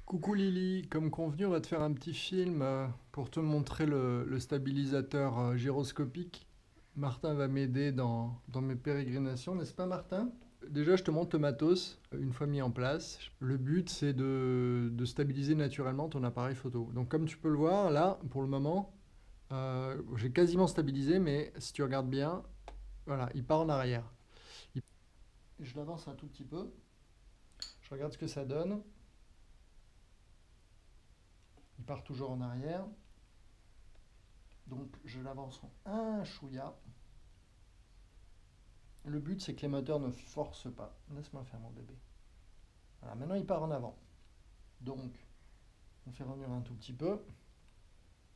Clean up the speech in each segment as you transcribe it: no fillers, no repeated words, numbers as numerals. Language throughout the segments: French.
Coucou Lily, comme convenu, on va te faire un petit film pour te montrer le stabilisateur gyroscopique. Martin va m'aider dans mes pérégrinations, n'est-ce pas Martin? Déjà, je te montre le matos, une fois mis en place. Le but, c'est de stabiliser naturellement ton appareil photo. Donc comme tu peux le voir, là, pour le moment, j'ai quasiment stabilisé, mais si tu regardes bien, voilà, il part en arrière. Il- Je l'avance un tout petit peu, je regarde ce que ça donne. Il part toujours en arrière. Donc je l'avance en un chouïa. Le but c'est que les moteurs ne forcent pas. Laisse-moi faire mon bébé. Voilà, maintenant il part en avant. Donc on fait revenir un tout petit peu.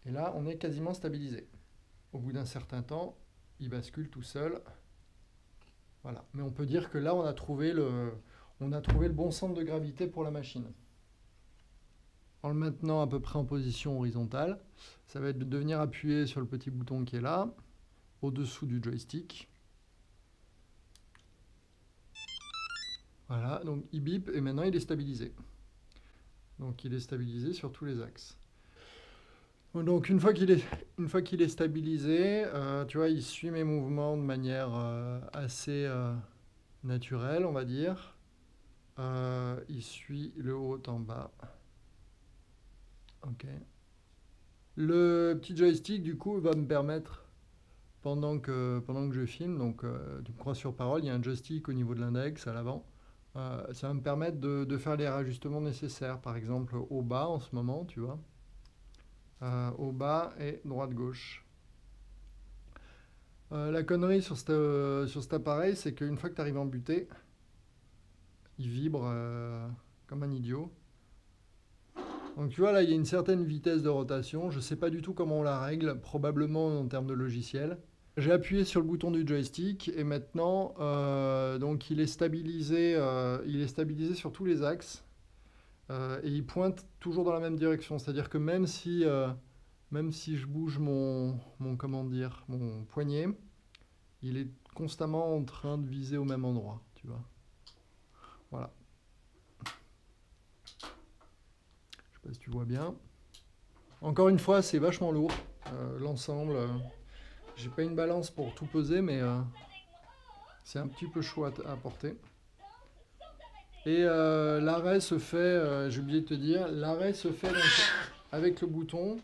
Et là on est quasiment stabilisé. Au bout d'un certain temps, il bascule tout seul. Voilà. Mais on peut dire que là on a trouvé le bon centre de gravité pour la machine. En le maintenant à peu près en position horizontale, ça va être de venir appuyer sur le petit bouton qui est là, au-dessous du joystick. Voilà, donc il bip et maintenant il est stabilisé. Donc il est stabilisé sur tous les axes. Donc une fois qu'il est stabilisé, tu vois, il suit mes mouvements de manière assez naturelle, on va dire. Il suit le haut en bas. Ok. Le petit joystick, du coup, va me permettre, pendant que je filme, donc tu me crois sur parole, il y a un joystick au niveau de l'index à l'avant. Ça va me permettre de faire les rajustements nécessaires. Par exemple, au bas en ce moment, tu vois. Au bas et droite-gauche. La connerie sur cet appareil, c'est qu'une fois que tu arrives en butée, il vibre comme un idiot. Donc tu vois, là, il y a une certaine vitesse de rotation. Je ne sais pas du tout comment on la règle, probablement en termes de logiciel. J'ai appuyé sur le bouton du joystick et maintenant, donc il est stabilisé sur tous les axes et il pointe toujours dans la même direction. C'est-à-dire que même si je bouge comment dire, mon poignet, il est constamment en train de viser au même endroit, tu vois. Voilà. Je sais pas si tu vois bien. Encore une fois, c'est vachement lourd, l'ensemble. J'ai pas une balance pour tout peser, mais c'est un petit peu chaud à porter. Et l'arrêt se fait, j'ai oublié de te dire, l'arrêt se fait donc, avec le bouton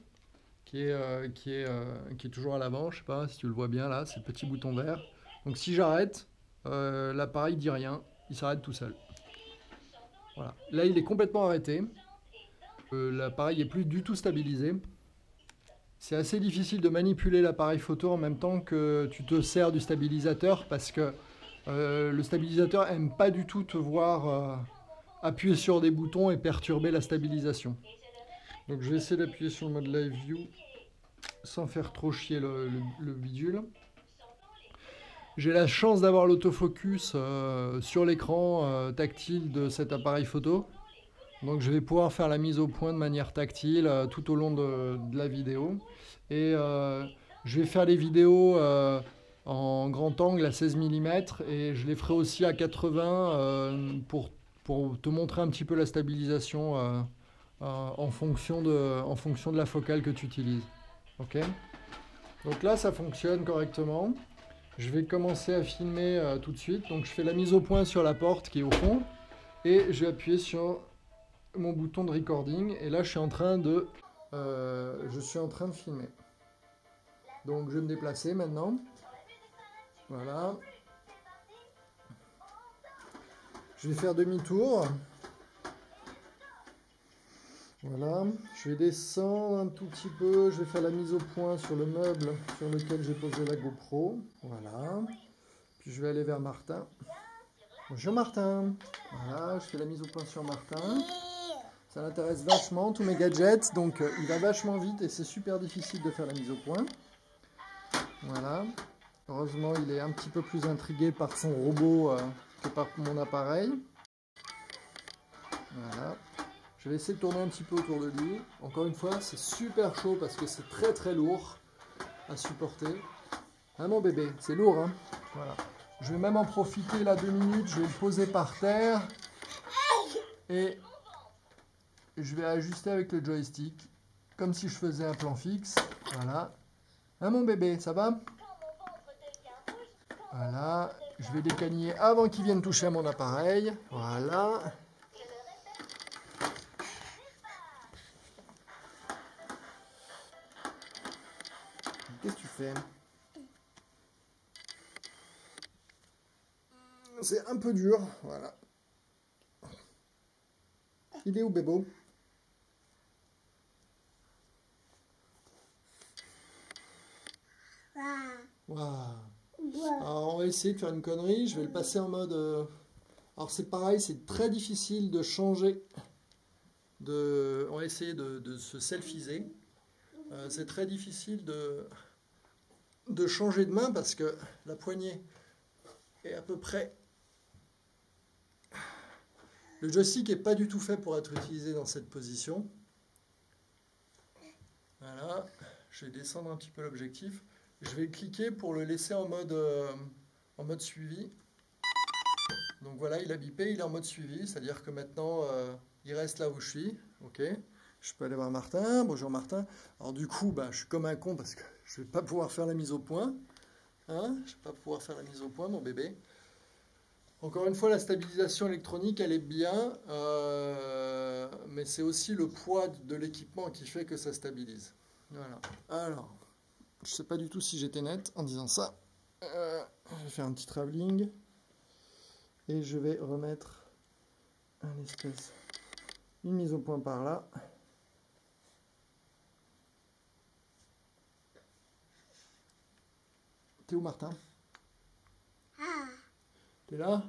qui est toujours à l'avant. Je sais pas si tu le vois bien là, c'est le petit bouton vert. Donc si j'arrête, l'appareil dit rien, il s'arrête tout seul. Voilà. Là, il est complètement arrêté. L'appareil est plus du tout stabilisé. C'est assez difficile de manipuler l'appareil photo en même temps que tu te sers du stabilisateur parce que le stabilisateur aime pas du tout te voir appuyer sur des boutons et perturber la stabilisation. Donc je vais essayer d'appuyer sur le mode Live View sans faire trop chier le bidule. J'ai la chance d'avoir l'autofocus sur l'écran tactile de cet appareil photo. Donc je vais pouvoir faire la mise au point de manière tactile tout au long de la vidéo. Et je vais faire les vidéos en grand angle à 16 mm et je les ferai aussi à 80 pour te montrer un petit peu la stabilisation en fonction de la focale que tu utilises. Ok. Donc là ça fonctionne correctement. Je vais commencer à filmer tout de suite. Donc je fais la mise au point sur la porte qui est au fond et je vais appuyer sur mon bouton de recording et là je suis en train de filmer. Donc je vais me déplacer maintenant. Voilà. Je vais faire demi-tour. Voilà. Je vais descendre un tout petit peu. Je vais faire la mise au point sur le meuble sur lequel j'ai posé la GoPro. Voilà. Puis je vais aller vers Martin. Bonjour Martin. Voilà, je fais la mise au point sur Martin. Ça l'intéresse vachement, tous mes gadgets. Donc il va vachement vite et c'est super difficile de faire la mise au point. Voilà. Heureusement, il est un petit peu plus intrigué par son robot que par mon appareil. Voilà. Je vais essayer de tourner un petit peu autour de lui. Encore une fois, c'est super chaud parce que c'est très très lourd à supporter. Ah mon bébé, c'est lourd, hein. Voilà. Je vais même en profiter là 2 minutes. Je vais le poser par terre et je vais ajuster avec le joystick, comme si je faisais un plan fixe. Voilà. Hein, mon bébé, ça va? Voilà. Je vais décagner avant qu'il vienne toucher à mon appareil. Voilà. Qu'est-ce que tu fais? C'est un peu dur, voilà. Il est où, Bébo? Wow. Alors, on va essayer de faire une connerie. Je vais le passer en mode... Alors, c'est pareil, c'est très difficile de changer. On va essayer de se selfiser. C'est très difficile de changer de main parce que la poignée est à peu près... Le joystick n'est pas du tout fait pour être utilisé dans cette position. Voilà, je vais descendre un petit peu l'objectif. Je vais cliquer pour le laisser en mode suivi. Donc voilà, il a bipé, il est en mode suivi, c'est-à-dire que maintenant, il reste là où je suis. Ok, je peux aller voir Martin. Bonjour Martin. Alors du coup, je suis comme un con parce que je ne vais pas pouvoir faire la mise au point. Hein, je ne vais pas pouvoir faire la mise au point, mon bébé. Encore une fois, la stabilisation électronique, elle est bien, mais c'est aussi le poids de l'équipement qui fait que ça stabilise. Voilà. Alors, je ne sais pas du tout si j'étais net en disant ça. Je vais faire un petit travelling. Et je vais remettre une mise au point par là. T'es où, Martin? T'es là?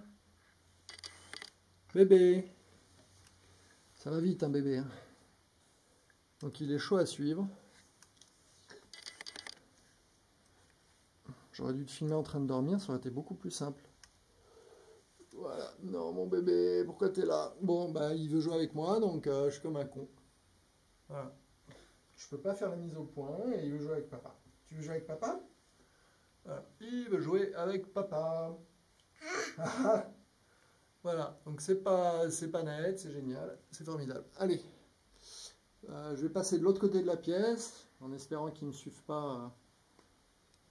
Bébé! Ça va vite, hein, bébé. Hein. Donc il est chaud à suivre. J'aurais dû te filmer en train de dormir, ça aurait été beaucoup plus simple. Voilà. Non, mon bébé, pourquoi t'es là? Bon, il veut jouer avec moi, donc je suis comme un con. Voilà. Je peux pas faire la mise au point et il veut jouer avec papa. Tu veux jouer avec papa? Voilà. Il veut jouer avec papa. Voilà, donc c'est pas net, c'est génial, c'est formidable. Allez, je vais passer de l'autre côté de la pièce, en espérant qu'il ne me suive pas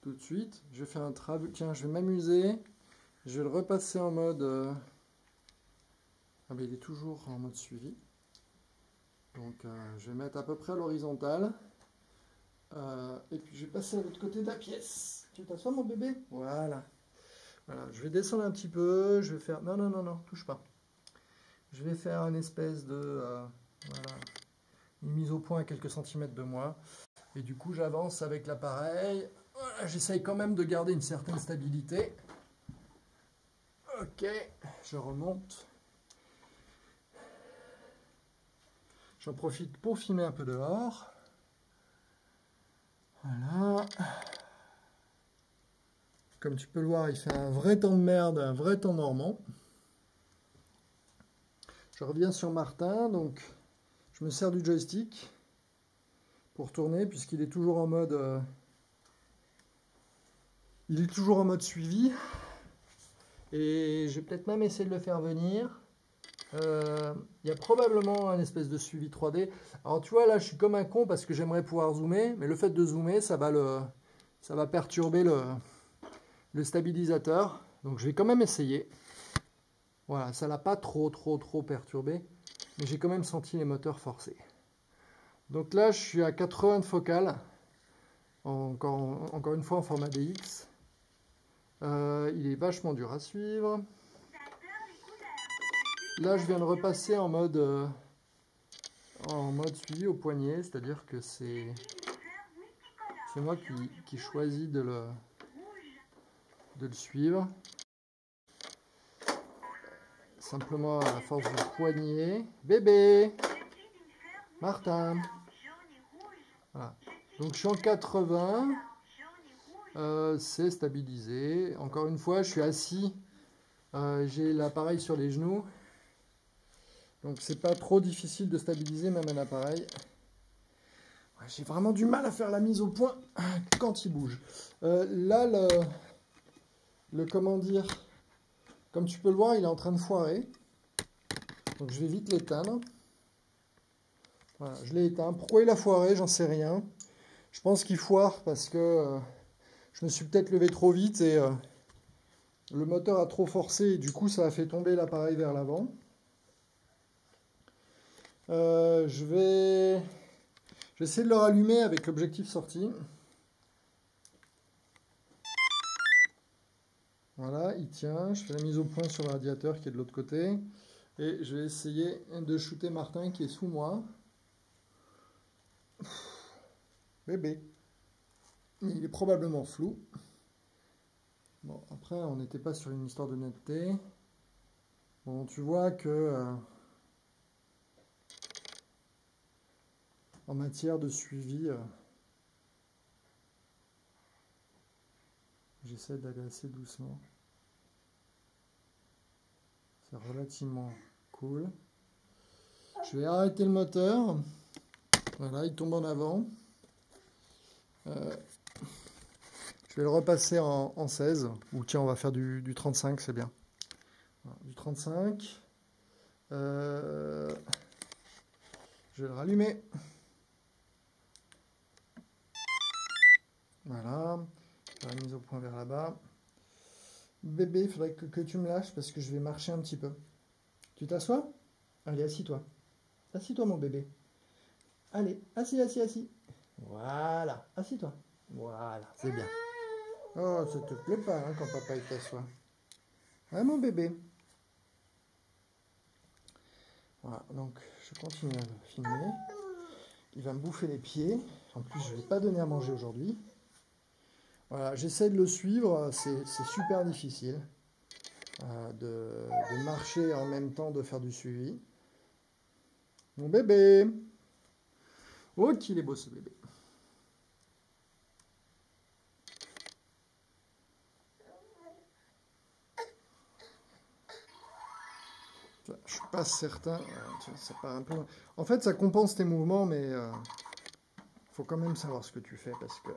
tout de suite. Je vais faire un travail, tiens, je vais m'amuser, je vais le repasser en mode... Ah ben il est toujours en mode suivi. Donc je vais mettre à peu près à l'horizontale. Et puis je vais passer à l'autre côté de la pièce. Tu t'assois mon bébé? Voilà. Voilà, je vais descendre un petit peu, je vais faire... Non, non, non, non, touche pas. Je vais faire une espèce de... voilà, une mise au point à quelques centimètres de moi. Et du coup, j'avance avec l'appareil. Voilà, j'essaye quand même de garder une certaine stabilité. Ok, je remonte. J'en profite pour filmer un peu dehors. Voilà. Comme tu peux le voir, il fait un vrai temps de merde, un vrai temps normand. Je reviens sur Martin, donc je me sers du joystick pour tourner puisqu'il est toujours en mode suivi. Et je vais peut-être même essayer de le faire venir. Il y a probablement un espèce de suivi 3D. Alors tu vois là, je suis comme un con parce que j'aimerais pouvoir zoomer, mais le fait de zoomer, ça va perturber le stabilisateur. Donc je vais quand même essayer. Voilà, ça l'a pas trop perturbé, mais j'ai quand même senti les moteurs forcés. Donc là, je suis à 80 de focale, encore une fois en format DX. Il est vachement dur à suivre. Là, je viens de repasser en mode suivi au poignet, c'est-à-dire que c'est moi qui choisis de le suivre. Simplement à la force du poignet. Bébé! Martin! Voilà. Donc je suis en 80. C'est stabilisé. Encore une fois, je suis assis. J'ai l'appareil sur les genoux. Donc c'est pas trop difficile de stabiliser même un appareil. Ouais, j'ai vraiment du mal à faire la mise au point quand il bouge. Là, comment dire, comme tu peux le voir, il est en train de foirer. Donc je vais vite l'éteindre. Voilà, je l'ai éteint. Pourquoi il a foiré, j'en sais rien. Je pense qu'il foire parce que je me suis peut-être levé trop vite et le moteur a trop forcé et du coup ça a fait tomber l'appareil vers l'avant. Je vais essayer de le rallumer avec l'objectif sorti. Voilà, il tient. Je fais la mise au point sur le radiateur qui est de l'autre côté. Et je vais essayer de shooter Martin qui est sous moi. Bébé. Il est probablement flou. Bon, après, on n'était pas sur une histoire de netteté. Bon, tu vois que en matière de suivi, j'essaie d'aller assez doucement. C'est relativement cool. Je vais arrêter le moteur. Voilà, il tombe en avant. Je vais le repasser en 16. Ou tiens, on va faire du 35, c'est bien. Voilà, du 35. Je vais le rallumer. Voilà. La mise au point vers là-bas. Bébé, il faudrait que tu me lâches parce que je vais marcher un petit peu. Tu t'assois? Allez, assis-toi. Assis-toi, mon bébé. Allez, assis. Voilà, assis-toi. Voilà, c'est bien. Oh, ça te plaît pas hein, quand papa il t'assoit. Ah, mon bébé. Voilà, donc je continue à le filmer. Il va me bouffer les pieds. En plus, je ne vais pas donner à manger aujourd'hui. Voilà, j'essaie de le suivre. C'est super difficile de marcher en même temps, de faire du suivi. Mon bébé. Oh, qu'il est beau ce bébé. Je suis pas certain. Ça part un peu... En fait, ça compense tes mouvements, mais faut quand même savoir ce que tu fais parce que...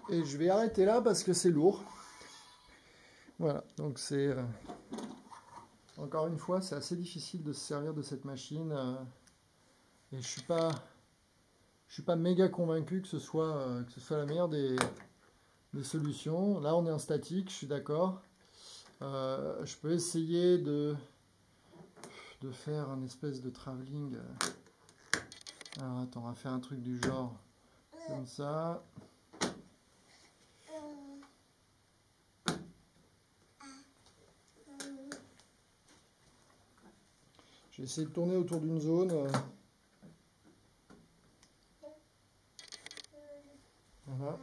Et je vais arrêter là parce que c'est lourd. Voilà, donc c'est... encore une fois, c'est assez difficile de se servir de cette machine. Et je suis pas méga convaincu que ce soit la meilleure des solutions. Là, on est en statique, je suis d'accord. Je peux essayer de faire un espèce de travelling. Alors, attends, on va faire un truc du genre comme ça. Je vais essayer de tourner autour d'une zone. Voilà.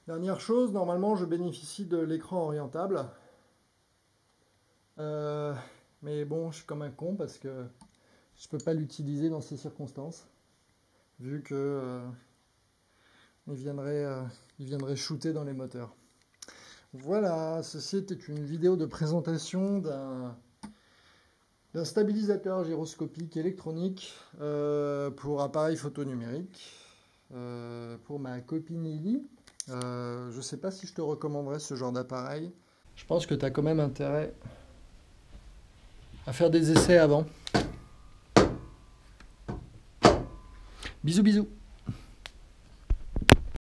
Dernière chose, normalement je bénéficie de l'écran orientable. Mais bon, je suis comme un con parce que je peux pas l'utiliser dans ces circonstances. Vu que il viendrait shooter dans les moteurs. Voilà, ceci était une vidéo de présentation d'un stabilisateur gyroscopique électronique pour appareil photo numérique pour ma copine Lily. Je ne sais pas si je te recommanderais ce genre d'appareil. Je pense que tu as quand même intérêt à faire des essais avant. Bisous bisous.